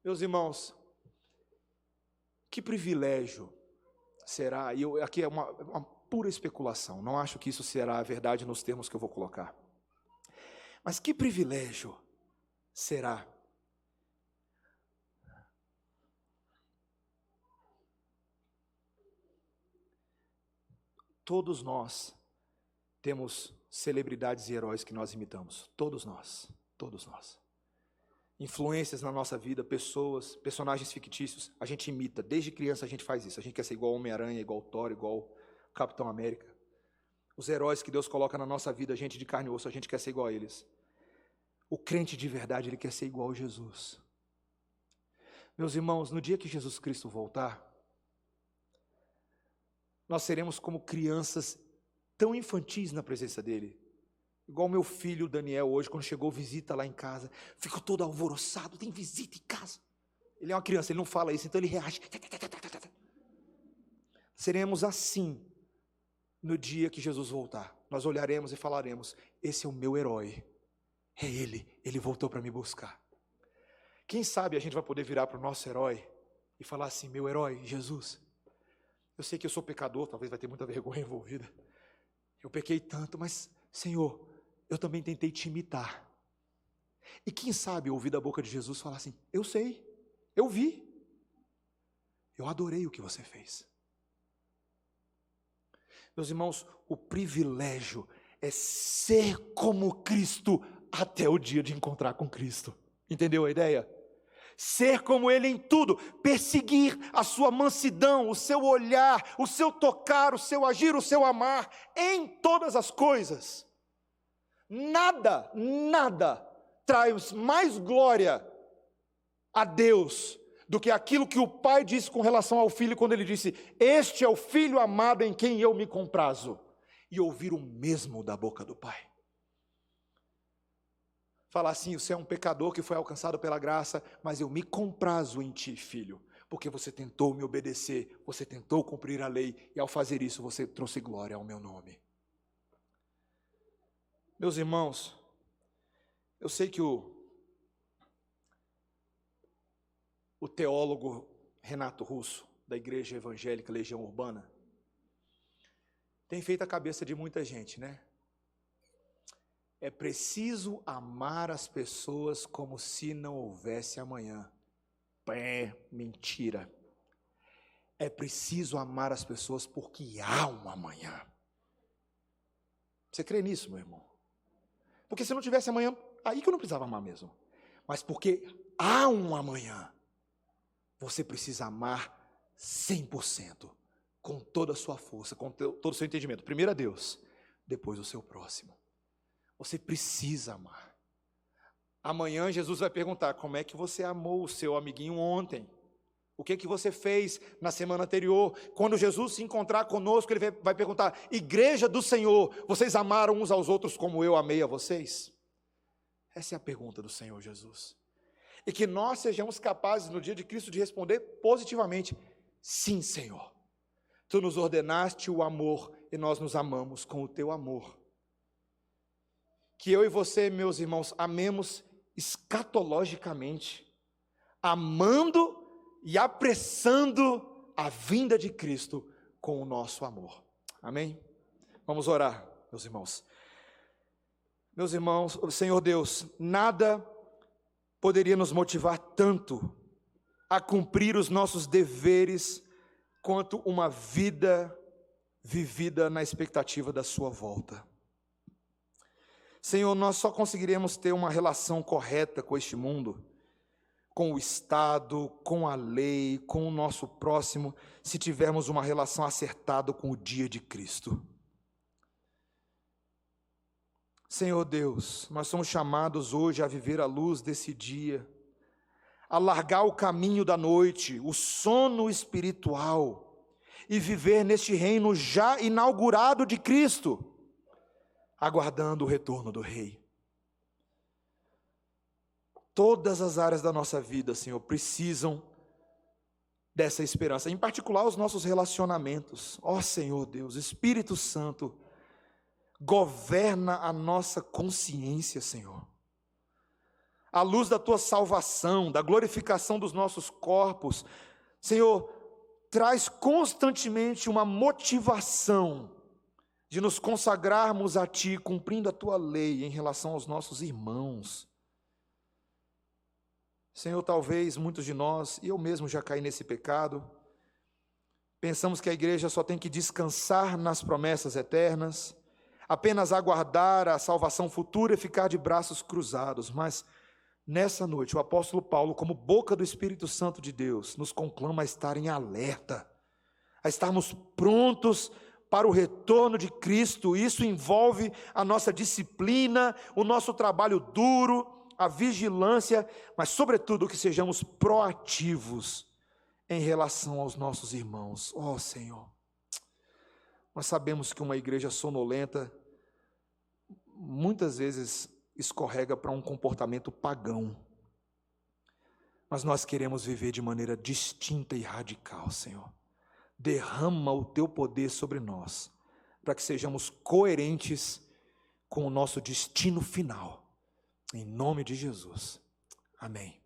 Meus irmãos, que privilégio será, e aqui é uma pura especulação, não acho que isso será a verdade nos termos que eu vou colocar, mas que privilégio será todos nós temos celebridades e heróis que nós imitamos, todos nós. Influências na nossa vida, pessoas, personagens fictícios, a gente imita, desde criança a gente faz isso, a gente quer ser igual Homem-Aranha, igual Thor, igual Capitão América. Os heróis que Deus coloca na nossa vida, gente de carne e osso, a gente quer ser igual a eles. O crente de verdade, ele quer ser igual a Jesus. Meus irmãos, no dia que Jesus Cristo voltar, nós seremos como crianças tão infantis na presença dele. Igual meu filho Daniel hoje, quando chegou visita lá em casa, ficou todo alvoroçado, tem visita em casa. Ele é uma criança, ele não fala isso, então ele reage. Seremos assim no dia que Jesus voltar. Nós olharemos e falaremos: esse é o meu herói, é ele voltou para me buscar. Quem sabe a gente vai poder virar para o nosso herói e falar assim: meu herói, Jesus, eu sei que eu sou pecador, talvez vai ter muita vergonha envolvida, eu pequei tanto, mas Senhor, eu também tentei te imitar. E quem sabe ouvir da boca de Jesus falar assim: eu sei, eu vi, eu adorei o que você fez. Meus irmãos, o privilégio é ser como Cristo até o dia de encontrar com Cristo. Entendeu a ideia? Ser como Ele em tudo, perseguir a sua mansidão, o seu olhar, o seu tocar, o seu agir, o seu amar, em todas as coisas. Nada traz mais glória a Deus do que aquilo que o Pai disse com relação ao Filho, quando Ele disse: este é o Filho amado em quem eu me comprazo. E ouvir o mesmo da boca do Pai. Falar assim: você é um pecador que foi alcançado pela graça, mas eu me comprazo em ti, filho, porque você tentou me obedecer, você tentou cumprir a lei, e ao fazer isso você trouxe glória ao meu nome. Meus irmãos, eu sei que o teólogo Renato Russo, da Igreja Evangélica Legião Urbana, tem feito a cabeça de muita gente, né? É preciso amar as pessoas como se não houvesse amanhã. Mentira. É preciso amar as pessoas porque há um amanhã. Você crê nisso, meu irmão? Porque se não tivesse amanhã, aí que eu não precisava amar mesmo. Mas porque há um amanhã, você precisa amar 100%, com toda a sua força, com todo o seu entendimento. Primeiro a Deus, depois o seu próximo. Você precisa amar. Amanhã Jesus vai perguntar: como é que você amou o seu amiguinho ontem? O que você fez na semana anterior? Quando Jesus se encontrar conosco, Ele vai perguntar: igreja do Senhor, vocês amaram uns aos outros como eu amei a vocês? Essa é a pergunta do Senhor Jesus. E que nós sejamos capazes no dia de Cristo de responder positivamente: sim, Senhor. Tu nos ordenaste o amor e nós nos amamos com o teu amor. Que eu e você, meus irmãos, amemos escatologicamente, amando e apressando a vinda de Cristo com o nosso amor. Amém? Vamos orar, meus irmãos. Meus irmãos, Senhor Deus, nada poderia nos motivar tanto a cumprir os nossos deveres quanto uma vida vivida na expectativa da sua volta. Senhor, nós só conseguiremos ter uma relação correta com este mundo, com o Estado, com a lei, com o nosso próximo, se tivermos uma relação acertada com o dia de Cristo. Senhor Deus, nós somos chamados hoje a viver à luz desse dia, a largar o caminho da noite, o sono espiritual, e viver neste reino já inaugurado de Cristo, aguardando o retorno do Rei. Todas as áreas da nossa vida, Senhor, precisam dessa esperança, em particular os nossos relacionamentos. Ó Senhor Deus, Espírito Santo, governa a nossa consciência, Senhor. À luz da Tua salvação, da glorificação dos nossos corpos, Senhor, traz constantemente uma motivação de nos consagrarmos a Ti, cumprindo a Tua lei em relação aos nossos irmãos. Senhor, talvez muitos de nós, e eu mesmo já caí nesse pecado, pensamos que a igreja só tem que descansar nas promessas eternas, apenas aguardar a salvação futura e ficar de braços cruzados, mas nessa noite o apóstolo Paulo, como boca do Espírito Santo de Deus, nos conclama a estar em alerta, a estarmos prontos para o retorno de Cristo. Isso envolve a nossa disciplina, o nosso trabalho duro, a vigilância, mas sobretudo que sejamos proativos em relação aos nossos irmãos. Ó Senhor, nós sabemos que uma igreja sonolenta muitas vezes escorrega para um comportamento pagão, mas nós queremos viver de maneira distinta e radical, Senhor. Derrama o Teu poder sobre nós, para que sejamos coerentes com o nosso destino final. Em nome de Jesus. Amém.